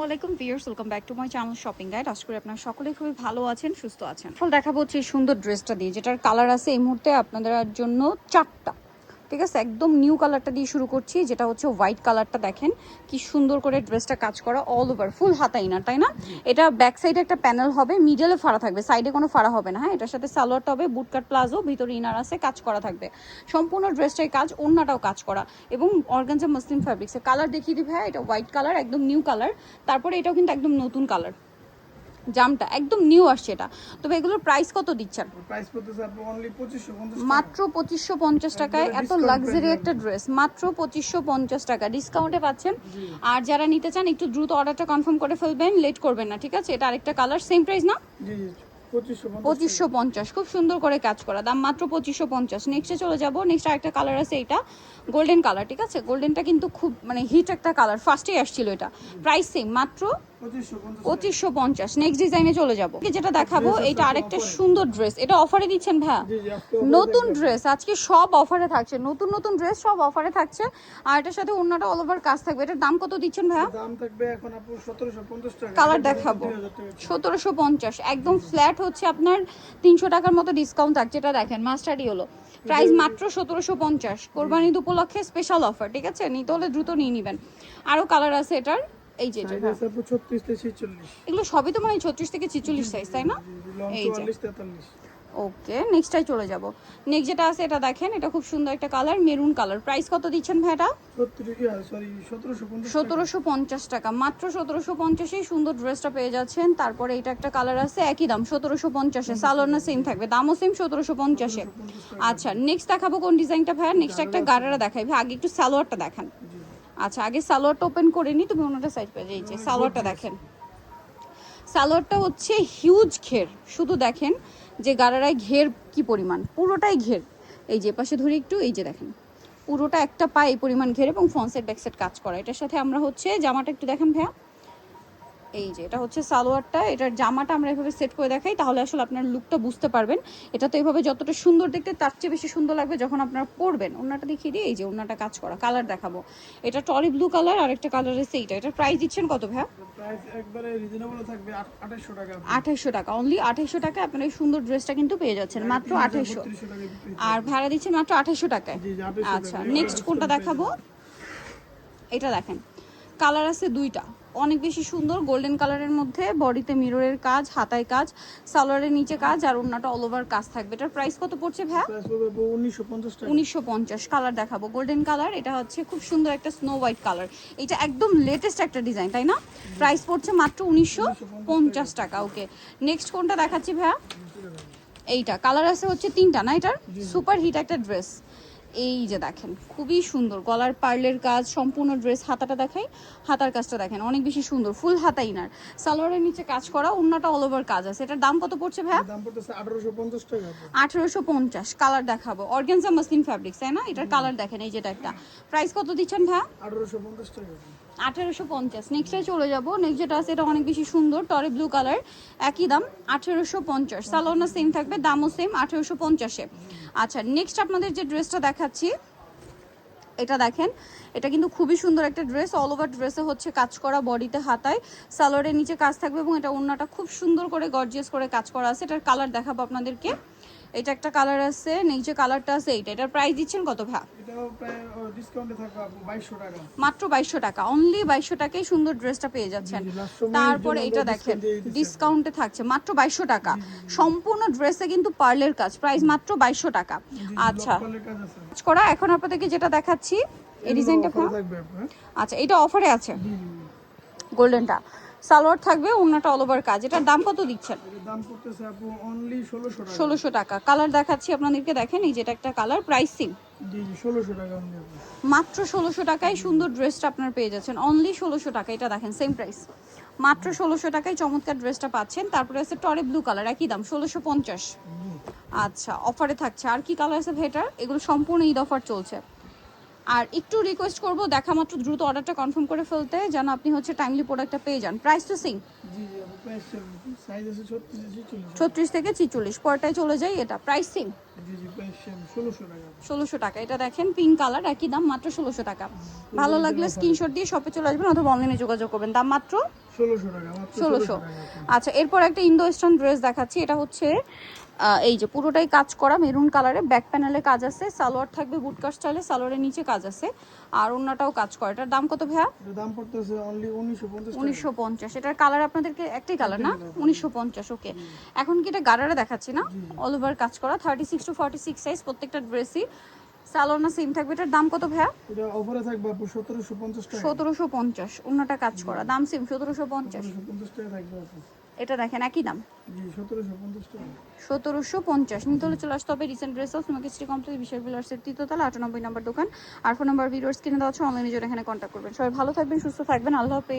আসসালামু আলাইকুম viewers, welcome back to my channel shopping guide. আশা করি আপনারা সকলেই খুবই ভালো আছেন, সুস্থ আছেন। ফুল দেখাবো হচ্ছে এই সুন্দর ড্রেসটা দিয়ে, যেটার কালার আছে এই মুহূর্তে আপনাদের জন্য চারটা। ঠিক আছে, একদম নিউ কালারটা দিয়ে শুরু করছি, যেটা হচ্ছে হোয়াইট কালারটা। দেখেন কি সুন্দর করে ড্রেসটা কাজ করা, অল ওভার ফুল হাতা ইনার, তাই না? এটা ব্যাক সাইডে একটা প্যানেল হবে, মিডলে ফাড়া থাকবে, সাইডে কোনো ফাড়া হবে না। হ্যাঁ, এটার সাথে সালোয়ারটা হবে বুটকাট প্লাজো, ভিতরে ইনার আছে, কাজ করা থাকবে সম্পূর্ণ ড্রেসটাই কাজ, ওড়নাটাও কাজ করা এবং অর্গানজা মাসলিন ফ্যাব্রিক্সের। কালার দেখিয়ে দিই ভাইয়া, এটা হোয়াইট কালার, একদম নিউ কালার। তারপরে এটাও কিন্তু একদম নতুন কালার, জামটা একদম নিউ আসছে এটা। তবে এগুলোর প্রাইস কত দিচ্ছেন? প্রাইস পড়তেছে আপু অনলি 2550 মাত্র 2550 টাকায় এত লাক্সারি একটা ড্রেস, মাত্র 2550 টাকা ডিসকাউন্টে পাচ্ছেন। আর যারা নিতে চান একটু দ্রুত অর্ডারটা কনফার্ম করে ফেলবেন, লেট করবেন না, ঠিক আছে? এটা আরেকটা কালার, সেম প্রাইস না? জি জি 2550, খুব সুন্দর করে কাজ করা, দাম মাত্র 2550। নেক্সটে চলে যাব। নেক্সট আরেকটা কালার আছে, এটা গোল্ডেন কালার, ঠিক আছে? গোল্ডেনটা কিন্তু খুব মানে হিট একটা কালার, ফার্স্টেই আসছিল এটা। প্রাইস সেম, মাত্র 2550। নেক্সট ডিজাইনে চলে যাব, যেটা দেখাবো এটা আরেকটা সুন্দর ড্রেস, এটা অফারে দিচ্ছেন ভাইয়া? নতুন ড্রেস আজকে সব অফারে থাকছে, নতুন নতুন ড্রেস সব অফারে থাকছে। আর এটার সাথে অন্যটা অল ওভার কাজ থাকবে। এটার দাম কত দিচ্ছেন ভাইয়া? দাম থাকবে এখন আপু 1750 টাকা। কালার দেখাবো 1750, একদম ফ্ল্যাট হচ্ছে আপনার 300 টাকার মতো ডিসকাউন্ট থাকছে। এটা দেখেন মাস্টার্ড ইয়েলো, প্রাইস মাত্র 1750। কোরবানি ঈদ উপলক্ষে স্পেশাল অফার, ঠিক আছে? নিতে হলে দ্রুত নিয়ে নেবেন। আরও কালার আছে এটার, এই যে এটা আপু 36 থেকে 46, এগুলো সবই তো মানে 36 থেকে 46 সাইজ, তাই না? এই যে 44 43। ওকে, নেক্সটটাই চলে যাব। নেক্সট যেটা আছে এটা দেখেন, এটা খুব সুন্দর একটা কালার, মেরুন কালার। প্রাইস কত দিচ্ছেন ভাই এটা? 1750 টাকা, মাত্র 1750-এই সুন্দর ড্রেসটা পেয়ে যাচ্ছেন। তারপরে এটা একটা কালার আছে, একই দাম 1750-এ, সালোয়ার না সেম থাকবে, দামও সেম 1750-এ। আচ্ছা, নেক্সট দেখাবো কোন ডিজাইনটা ভাইয়া? নেক্সট একটা গারারা দেখাই ভাই, আগে একটু সালোয়ারটা দেখান। আচ্ছা, আগে সালোয়ারটা ওপেন করে নি, তুমি ওনাটা সাইড পেয়ে, এই যে সালোয়ারটা দেখেন। সালোয়ারটা হচ্ছে হিউজ ঘের, শুধু দেখেন যে গারারায় ঘের কি পরিমাণ, পুরোটাই ঘের। এই যে পাশে ধরে একটু, এই যে দেখেন পুরোটা একটা পায়ে এই পরিমাণ ঘের এবং ফ্রন্ট সাইড ব্যাক সাইড কাজ করা। এটার সাথে আমরা হচ্ছে জামাটা একটু দেখেন ভাইয়া, এই যে এটা হচ্ছে সালোয়ারটা, এটার জামাটা আমরা এভাবে সেট করে দেখাই, তাহলে আসলে আপনার লুকটা বুঝতে পারবেন। এটা তো এভাবে যতটা সুন্দর দেখতে, তার চেয়ে বেশি সুন্দর লাগবে যখন আপনারা পরবেন। ওড়নাটা দেখিয়ে দিই, এই যে ওড়নাটা কাজ করা, কালার দেখাবো। এটা টরি ব্লু কালার, আর একটা কালার আছে এইটা। এটার প্রাইস দিচ্ছেন কত ভাইয়া? প্রাইস একবারে রিজনেবল থাকবে 2800 টাকা। 2800 টাকা, অনলি 2800 টাকা আপনারা এই সুন্দর ড্রেসটা কিন্তু পেয়ে যাচ্ছেন, মাত্র 2800। আর ভাড়া দিচ্ছেন মাত্র 2800 টাকায়। আচ্ছা, নেক্সট কোনটা দেখাবো? এটা দেখেন, কালার আছে দুইটা, অনেক বেশি সুন্দর, গোল্ডেন কালারের মধ্যে, বডিতে মিররের কাজ, হাতায় কাজ, সালোয়ারের নিচে কাজ, আর ওড়নাটা অল ওভার কাজ থাকবে। এটার প্রাইস কত পড়ছে ভাইয়া? প্রাইস পড়বে 1950 টাকা। 1950। কালার দেখাবো, গোল্ডেন কালার, এটা হচ্ছে খুব সুন্দর একটা স্নো হোয়াইট কালার। এটা একদম লেটেস্ট একটা ডিজাইন, তাই না? প্রাইস পড়ছে মাত্র 1950 টাকা। ওকে, নেক্সট কোনটা দেখাচ্ছি ভাইয়া? এইটা কালার আছে হচ্ছে তিনটা না, এটার সুপার হিট একটা ড্রেস। এই যে দেখেন খুবই সুন্দর, গলার পার্লের কাজ, সম্পূর্ণ ড্রেস। হাতাটা দেখাই, হাতার কাজটা দেখেন অনেক বেশি সুন্দর, ফুল হাতা ইনার, সালোয়ারের নিচে কাজ করা, ওড়নাটা অল ওভার কাজ আছে। এটার দাম কত পড়ছে ভাইয়া? দাম পড়তেছে 1850 টাকা। 1850। কালার দেখাবো, অর্গানজা মাসলিন ফ্যাব্রিক্স, তাই না? এটার কালার দেখেন, এই যেটা একটা। প্রাইস কত দিচ্ছেন ভাইয়া? 1850 টাকা। 1850। নেক্সটে চলে যাব। নেক্সট যেটা আছে এটা অনেক বেশি সুন্দর, টরে ব্লু কালার, একই দাম 1850। সালোয়ারটা সেম থাকবে, দামও সেম 1850-এ। আচ্ছা, নেক্সট আপনাদের যে ড্রেসটা দেখাচ্ছি এটা দেখেন, এটা কিন্তু খুবই সুন্দর একটা ড্রেস, অল ওভার ড্রেসে হচ্ছে কাজ করা, বডিতে হাতায়, সালোয়ারের নিচে কাজ থাকবে এবং এটা ওড়নাটা খুব সুন্দর করে গর্জিয়াস করে কাজ করা আছে। এটার কালার দেখাবো আপনাদেরকে, এটা একটা কালার আছে, নিচে কালারটা আছে এইটা। এটার প্রাইস দিচ্ছেন কত ভাই? এটাও প্রায় ডিসকাউন্টে থাকবে আপু 2200 টাকা। মাত্র 2200 টাকা, অনলি 2200 টাকায় সুন্দর ড্রেসটা পেয়ে যাচ্ছেন। তারপরে এটা দেখেন ডিসকাউন্টে থাকছে মাত্র 2200 টাকা, সম্পূর্ণ ড্রেসে কিন্তু পার্লের কাজ, প্রাইস মাত্র 2200 টাকা। আচ্ছা, করা এখন আপনাদেরকে যেটা দেখাচ্ছি এই ডিজাইনটা থাকবে। আচ্ছা, এটা অফারে আছে, গোল্ডেনটা সালোয়ার থাকবে, ওড়নাটা অল ওভার কাজ। এটার দাম কত দিচ্ছেন? দাম পড়তেছে আপু অনলি 1600 টাকা। 1600 টাকা। কালার দেখাচ্ছি আপনাদেরকে, দেখেন এই যেটা একটা কালার, প্রাইস সিম জি জি 1600 টাকা অনলি। মাত্র 1600 টাকায় সুন্দর ড্রেসটা আপনারা পেয়ে যাচ্ছেন, অনলি 1600 টাকা। এটা দেখেন সেম প্রাইস, মাত্র 1600 টাকায় চমৎকার ড্রেসটা পাচ্ছেন। তারপরে আছে টরে ব্লু কালার, একই দাম 1650। আচ্ছা, অফারে থাকছে। আর কি কালার আছে ভেটার? এগুলো সম্পূর্ণ ঈদ অফার চলছে। আর একটু রিকোয়েস্ট করব দেখা মাত্র দ্রুত অর্ডারটা কনফার্ম করে ফেলতে, যেন আপনি হচ্ছে টাইমলি প্রোডাক্টটা পেয়ে যান। প্রাইস তো সেম, জি জি আপু প্রাইস সেম, সাইজ আছে 36 36 থেকে 46, পরটায় চলে যায় এটা। প্রাইস সেম জি জি প্রাইস সেম 1600 টাকা। 1600 টাকা। এটা দেখেন পিঙ্ক কালার, একই দাম মাত্র 1600 টাকা। ভালো লাগলে স্ক্রিনশট দিয়ে শপে চলে আসবেন অথবা অনলাইনে যোগাযোগ করবেন। দাম মাত্র 1600 টাকা, মাত্র 1600। টাকা। আচ্ছা, এরপর একটা ইন্দো ওয়েস্টার্ন ড্রেস দেখাচ্ছি। এটা হচ্ছে এই যে পুরোটাই কাজ করা মেরুন কালারে, ব্যাক প্যানেলে কাজ আছে, সালোয়ার থাকবে বুটকাট স্টাইলে, সালোয়ারের নিচে কাজ আছে, আর ওন্নাটাও কাজ করা। এটার দাম কত ভাইয়া? এটার দাম পড়তেছে অনলি 1950 টাকা। 1950। এটার কালার আপনাদেরকে একটাই কালার না? 1950। ওকে, এখন কি এটা গাড়ারে দেখাচ্ছি না? অল ওভার কাজ করা, 36 টু 46 সাইজ প্রত্যেকটা ড্রেসই। সালোয়ার না সেম থাকবে। এটার দাম কত ভাইয়া? এটা অফারে থাকবে আপু 1750 টাকা। 1750, ওন্নাটা কাজ করা, দাম সেম 1750। 1750 টাকা থাকবে আপু। এটা দেখেন একই দাম জি 1750 টাকা। 1750। নিতে হলে চলে আসতে হবে রিসেন্ট ড্রেস হাউস, তোমাকে শ্রী কমপ্লেক্স বিশাল বিলার্সের 3য় তলা 98 নম্বর দোকান। আর ফোন নাম্বার ভিডিওস কিনে দেওয়া হচ্ছে, অনলাইনে জন্য এখানে কন্ট্যাক্ট করবেন। সবাই ভালো থাকবেন, সুস্থ থাকবেন, আল্লাহ হাফেজ।